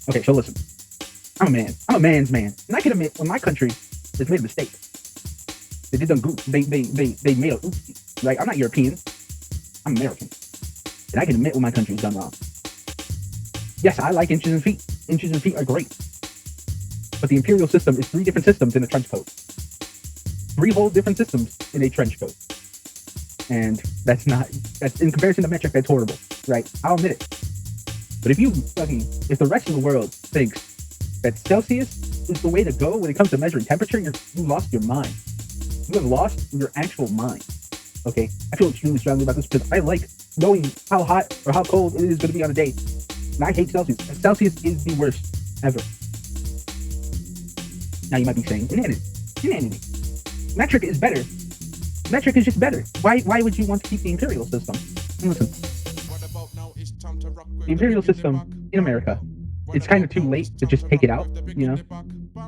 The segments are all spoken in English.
Okay, so listen. I'm a man. I'm a man's man. And I can admit when my country has made a mistake. They did them goof. They made a oopsie. Right? I'm not European. I'm American. And I can admit when my country's done wrong. Yes, I like inches and feet. Inches and feet are great. But the imperial system is 3 different systems in a trench coat. 3 whole different systems in a trench coat. And that's in comparison to metric, that's horrible. Right? I'll admit it. But if the rest of the world thinks that Celsius is the way to go when it comes to measuring temperature, you lost your mind. You have lost your actual mind. Okay? I feel extremely strongly about this because I like knowing how hot or how cold it is going to be on a day. And I hate Celsius. Celsius is the worst ever. Now you might be saying, inanity. Metric is better. Metric is just better. Why would you want to keep the imperial system? And listen, the imperial system in America, it's kind of too late to just take it out, you know?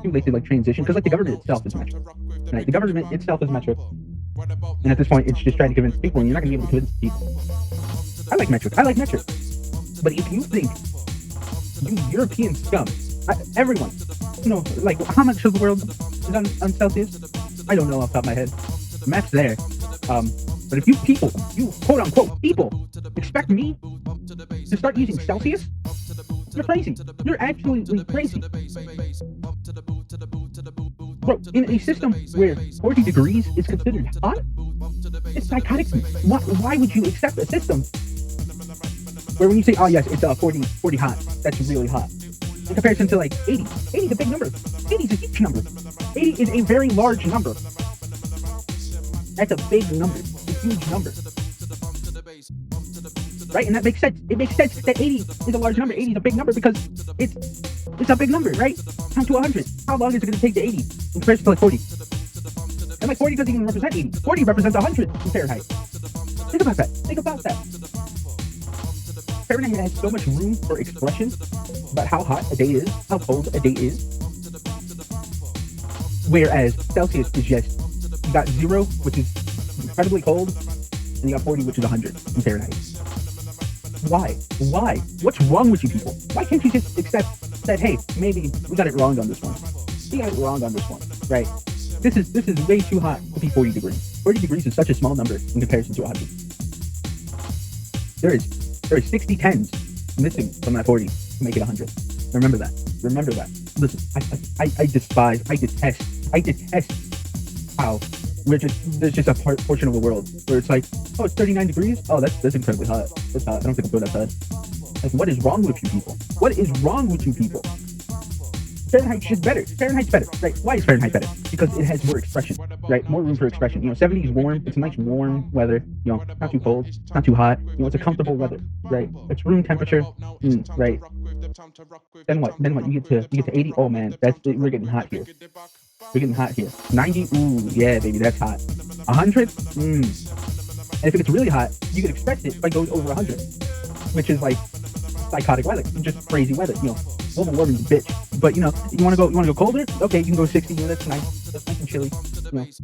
Too late to like transition, because like the government itself is metric. Right? The government itself is metric. And at this point, it's just trying to convince people, and you're not going to be able to convince people. I like metric. But if you think you European scum, everyone, like how much of the world is on Celsius? I don't know off the top of my head. The map's there. But if you quote unquote people, expect me to start using Celsius, you're crazy. You're absolutely crazy. Bro, in a system where 40 degrees is considered hot, it's psychotic. Why would you accept a system where when you say, oh yes, it's 40 hot, that's really hot, in comparison to like 80. 80 is a big number. 80 is a huge number. 80 is a very large number. That's a big number. A huge number. Right? And that makes sense. It makes sense that 80 is a large number. 80 is a big number because it's a big number, right? Count to 100. How long is it going to take to 80 in comparison to like 40? And like 40 doesn't even represent 80. 40 represents 100 in Fahrenheit. Think about that. Fahrenheit has so much room for expression about how hot a day is, how cold a day is. Whereas Celsius is just, you got 0, which is incredibly cold, and you got 40, which is 100 in Fahrenheit. Why? What's wrong with you people? Why can't you just accept that, hey, maybe we got it wrong on this one? Right? This is way too hot to be 40 degrees. 40 degrees is such a small number in comparison to 100. There is 60 tens missing from that 40 to make it 100. Remember that. Listen, I detest how there's just a portion of the world where it's like, oh, it's 39 degrees? Oh, that's incredibly hot. That's hot. I don't think I'm good outside. Like, what is wrong with you people? Fahrenheit's just better. Fahrenheit's better, right? Why is Fahrenheit better? Because it has more expression, right? More room for expression. 70 is warm. It's a nice warm weather. Not too cold, not too hot. It's a comfortable weather, right? It's room temperature, right? Then what? You get to 80. Oh man, we're getting hot here. 90. Ooh, yeah, baby, that's hot. 100. And if it gets really hot, you can express it by going over 100, which is like psychotic weather, just crazy weather. Global warming's a bitch. But you want to go colder? Okay, you can go 60. That's nice. That's nice and chilly.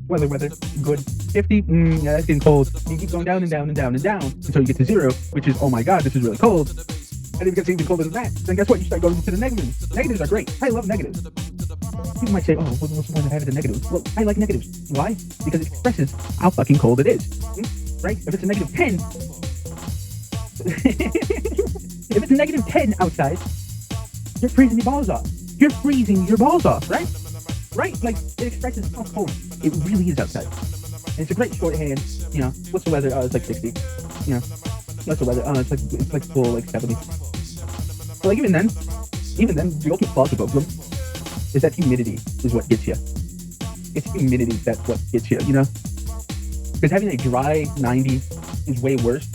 Weather, good. 50. Yeah, that's getting cold. You keep going down and down and down and down until you get to 0, which is, oh my god, this is really cold. And if it gets even colder than that, then guess what? You start going into the negatives. Negatives are great. I love negatives. People might say, oh, what's the point of having a negative? Well, I like negatives. Why? Because it expresses how fucking cold it is. Right? If it's a negative 10, if it's a negative 10 outside, you're freezing your balls off. Right? Like, it expresses how cold it really is outside. And it's a great shorthand. What's the weather? Oh, it's like 60. What's the weather? Oh, it's like full, like 70. But like, even then, the ultimate plausible problem is that humidity is what gets you. It's humidity that's what gets you, Because having a dry 90 is way worse.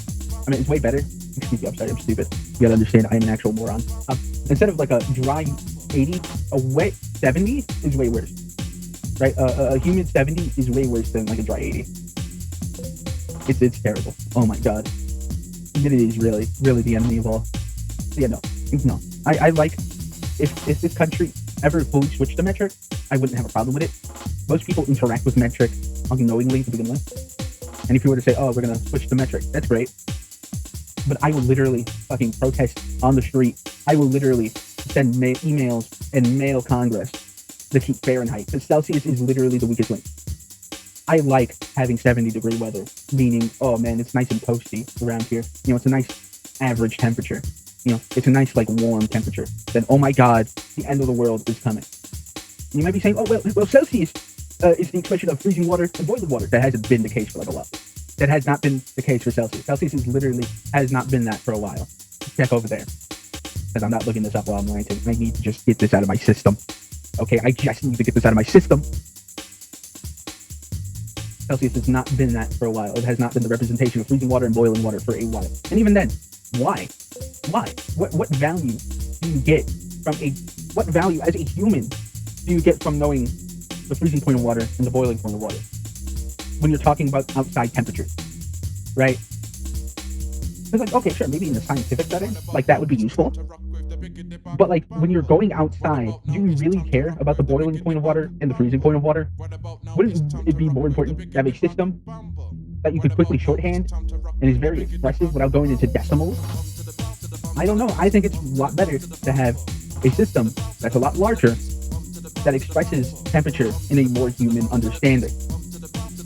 I mean, it's way better. Excuse me, I'm sorry, I'm stupid. You gotta understand, I am an actual moron. Instead of like a dry 80, a wet 70 is way worse. Right? A humid 70 is way worse than like a dry 80. It's terrible. Oh my god. Humidity is really, really the enemy of all. Yeah, no. I like, if this country ever fully switched to metric, I wouldn't have a problem with it. Most people interact with metric unknowingly to begin with. And if you were to say, oh, we're going to switch to metric, that's great. But I will literally fucking protest on the street. I will literally send emails and mail Congress to keep Fahrenheit, because Celsius is literally the weakest link. I like having 70-degree weather, meaning, oh man, it's nice and toasty around here. You know, it's a nice average temperature. You know, it's a nice, like, warm temperature. Then, oh my God, the end of the world is coming. You might be saying, oh, well, Celsius is the expression of freezing water and boiling water. That hasn't been the case for like a while. That has not been the case for Celsius. Celsius is literally has not been that for a while. Check over there. Because I'm not looking this up while I'm ranting. I need to just get this out of my system. Okay, I just need to get this out of my system. Celsius has not been that for a while. It has not been the representation of freezing water and boiling water for a while. And even then, why? Why? What value do you get from what value as a human do you get from knowing the freezing point of water and the boiling point of water when you're talking about outside temperatures, right? It's like, okay, sure, maybe in a scientific setting, like that would be useful. But like when you're going outside, do you really care about the boiling point of water and the freezing point of water? Wouldn't it be more important to have a system that you could quickly shorthand and is very expressive without going into decimals? I don't know. I think it's a lot better to have a system that's a lot larger that expresses temperature in a more human understanding.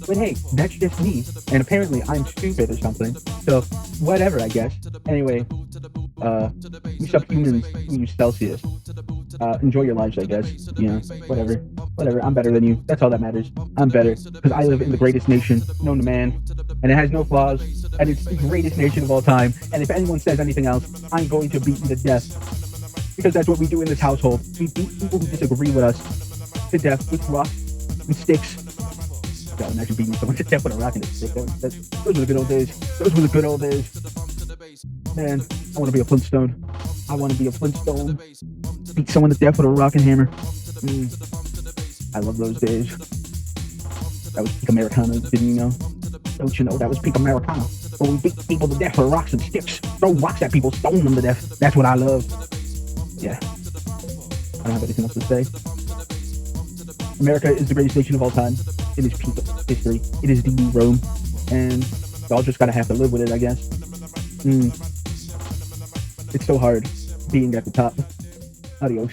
But hey, that's just me, and apparently I'm stupid or something, so whatever, I guess. Anyway, you subhumans who use Celsius, enjoy your lives, I guess. You know, whatever, I'm better than you, that's all that matters. I'm better, because I live in the greatest nation known to man, and it has no flaws, and it's the greatest nation of all time, and if anyone says anything else, I'm going to beat you to death, because that's what we do in this household. We beat people who disagree with us to death with rocks and sticks. God, imagine beating someone to death with a rock and a stick. Those were the good old days. Those were the good old days. Man, I want to be a Flintstone. I want to be a Flintstone. Beat someone to death with a rock and hammer. I love those days. That was peak Americana, didn't you know? Don't you know that was peak Americana? When we beat people to death with rocks and sticks. Throw rocks at people, stone them to death. That's what I love. Yeah. I don't have anything else to say. America is the greatest nation of all time. It is peak history. It is the new Rome. And y'all just gotta have to live with it, I guess. It's so hard being at the top. Adios.